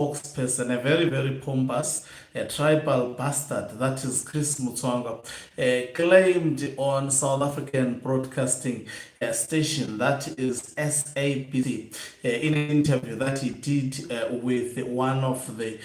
spokesperson, a very, very pompous, a tribal bastard, that is Chris Mutsvanga, claimed on South African broadcasting station, that is SABC, in an interview that he did with one of the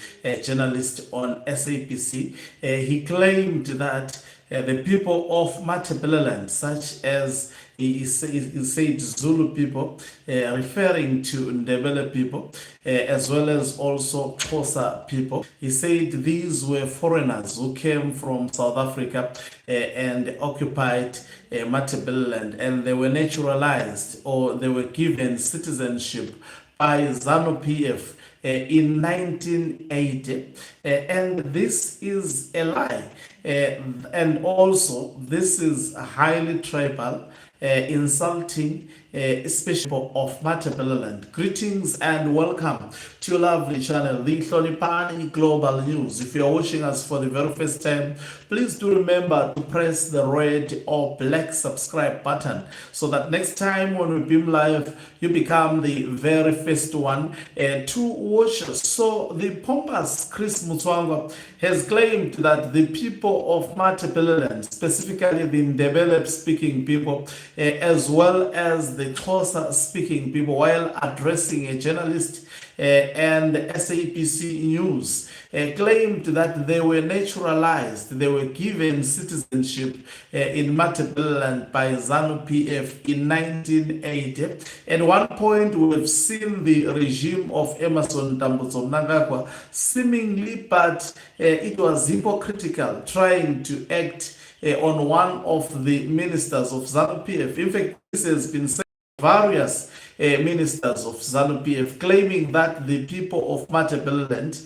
journalists on SABC. He claimed that the people of Matabeleland, such as he said Zulu people, referring to Ndebele people, as well as also Xhosa people. He said these were foreigners who came from South Africa and occupied Matabeleland, and they were naturalized, or they were given citizenship by ZANU-PF in 1980, and this is a lie, and also this is highly tribal, insulting, especially of Matabeleland. Greetings and welcome to your lovely channel, the Hlonipani Global News. If you are watching us for the very first time, please do remember to press the red or black subscribe button so that next time when we beam live, you become the very first one to watch us. So the pompous Chris Mutsvanga has claimed that the people of Matabeleland, specifically the Ndebele speaking people, as well as the Xhosa speaking people, while addressing a journalist and SABC News, claimed that they were naturalized, they were given citizenship in Matabeleland by ZANU-PF in 1980. At one point, we've seen the regime of Emmerson Mnangagwa seemingly, but it was hypocritical, trying to act on one of the ministers of ZANU-PF. In fact, this has been said by various ministers of ZANU-PF, claiming that the people of Matabeleland,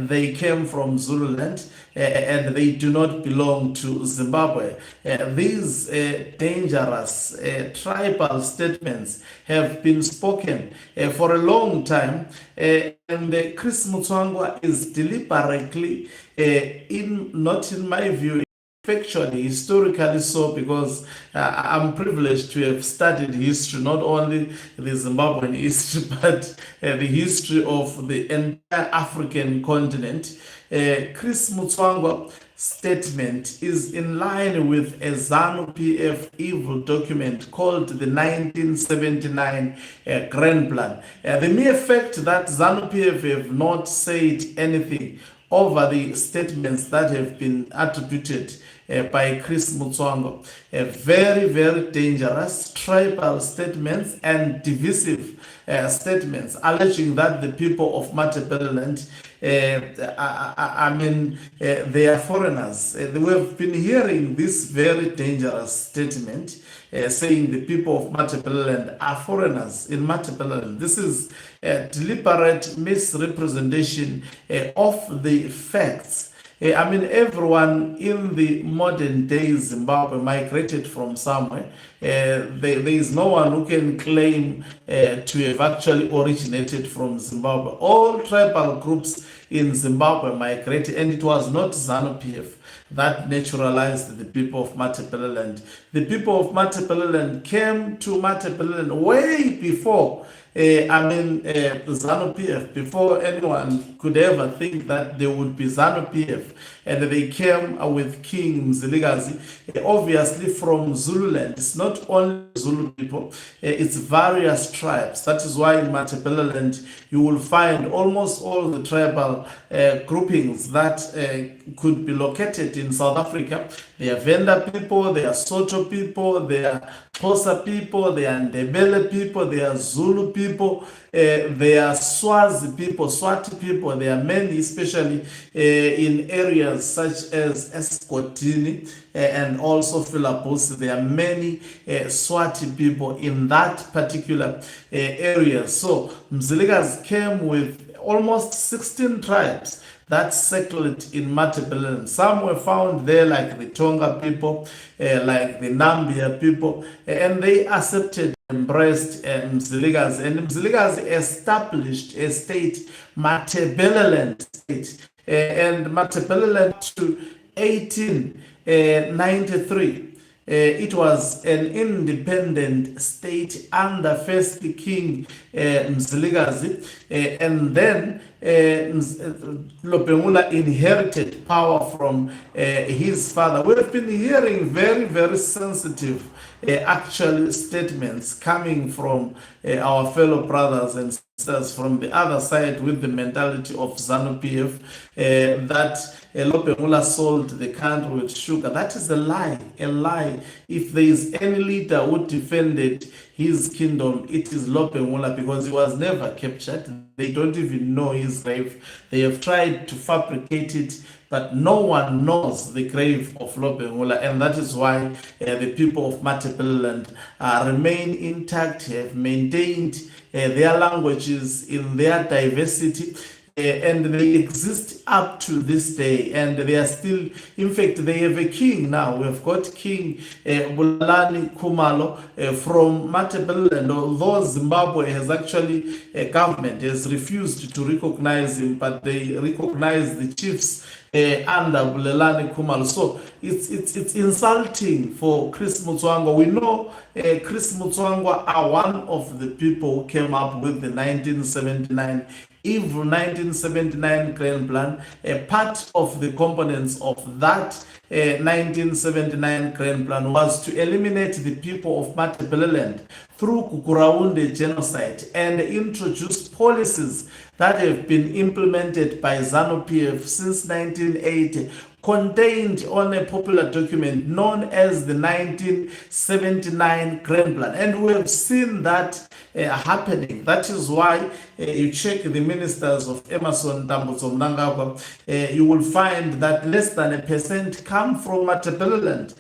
they came from Zululand, and they do not belong to Zimbabwe. These dangerous tribal statements have been spoken for a long time, and Chris Mutsvanga is deliberately, not in my view, factually, historically so, because I'm privileged to have studied history, not only the Zimbabwean history, but the history of the entire African continent. Chris Mutsvanga statement is in line with a ZANU-PF evil document called the 1979 Grand Plan. The mere fact that ZANU-PF have not said anything over the statements that have been attributed by Chris Mutsvanga, very, very dangerous tribal statements and divisive statements, alleging that the people of Matabeleland, they are foreigners. We have been hearing this very dangerous statement saying the people of Matabeleland are foreigners in Matabeleland. This is a deliberate misrepresentation of the facts. Everyone in the modern day Zimbabwe migrated from somewhere. There is no one who can claim to have actually originated from Zimbabwe. All tribal groups in Zimbabwe migrated, and it was not ZANU-PF that naturalized the people of Matabeleland. The people of Matabeleland came to Matabeleland way before ZANU-PF, before anyone could ever think that there would be ZANU-PF, and they came with King Mzilikazi, obviously from Zululand. It's not only Zulu people, it's various tribes. That is why in Matabeleland you will find almost all the tribal groupings that could be located in South Africa. They are Venda people, they are Soto people, they are Xhosa people, they are Ndebele people, they are Zulu people, they are Swazi people, Swati people. There are many, especially in areas such as Escotini and also Philadelphia. There are many Swati people in that particular area. So Mzilikazi came with almost 16 tribes that settled in Matabeleland. Some were found there, like the Tonga people, like the Nambia people, and they accepted, embraced Mzilikazi, and Mzilikazi established a state, Matabeleland state, and Matabeleland to 1893. It was an independent state under first King Mzilikazi, and then Lopengula inherited power from his father. We've been hearing very, very sensitive actual statements coming from our fellow brothers and sisters from the other side with the mentality of ZANU-PF that Lopengula sold the country with sugar. That is a lie, a lie. If there is any leader who defended his kingdom, it is Lopengula, because he was never captured. They don't even know his grave. They have tried to fabricate it, but no one knows the grave of Lopengula, and that is why the people of Matabeleland remain intact, have maintained their languages in their diversity, and they exist up to this day, and they are still, in fact, they have a king now. We've got King Bulelani Khumalo from Matabeleland, although Zimbabwe has actually, government has refused to recognize him, but they recognize the chiefs under Bulelani Khumalo. So it's insulting for Chris Mutsvanga. We know Chris Mutsvanga are one of the people who came up with the 1979 evil 1979 Grand Plan. A part of the components of that 1979 Grand Plan was to eliminate the people of Matabeleland through Kukuraunde genocide and introduce policies that have been implemented by ZANU-PF since 1980, contained on a popular document known as the 1979 Grand Plan. And we have seen that happening. That is why you check the ministers of Emmerson Mnangagwa, you will find that less than 1% come from Matabeleland.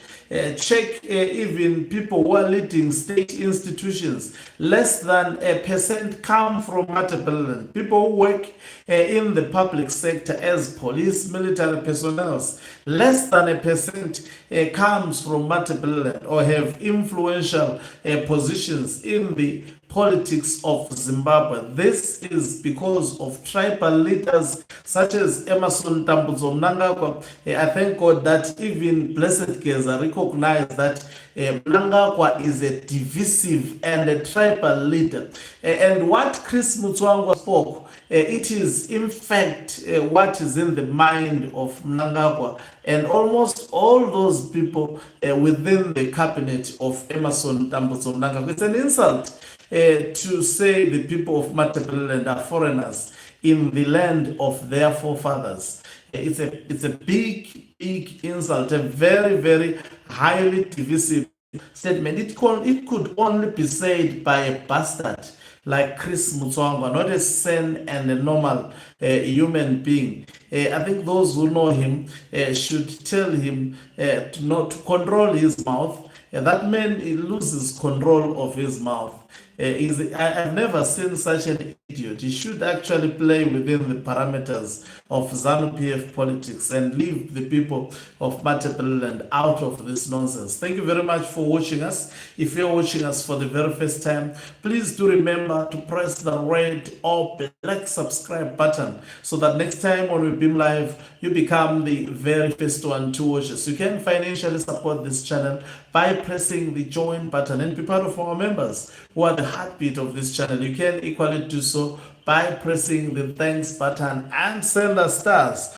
Check even people who are leading state institutions, less than 1% come from Matabeleland. People who work in the public sector as police, military personnel, less than 1% comes from Matabeleland or have influential positions in the politics of Zimbabwe. This is because of tribal leaders such as Emmerson Mnangagwa. I thank God that even Blessed Geza recognized that Mnangagwa is a divisive and a tribal leader. And what Chris Mutsvanga spoke, it is in fact what is in the mind of Mnangagwa and almost all those people within the cabinet of Emmerson Mnangagwa. It's an insult to say the people of Matabeleland are foreigners in the land of their forefathers. It's a big insult, a very, very highly divisive statement. It could only be said by a bastard like Chris Mutsvanga, not a sane and a normal human being. I think those who know him should tell him to not to control his mouth. That man, he loses control of his mouth. I've never seen such an idiot. He should actually play within the parameters of ZANU-PF politics and leave the people of Matabeleland out of this nonsense. Thank you very much for watching us. If you're watching us for the very first time, please do remember to press the red or black subscribe button so that next time when we beam live, you become the very first one to watch us. You can financially support this channel by pressing the join button and be part of our members who are the heartbeat of this channel. You can equally do so by pressing the thanks button and send us stars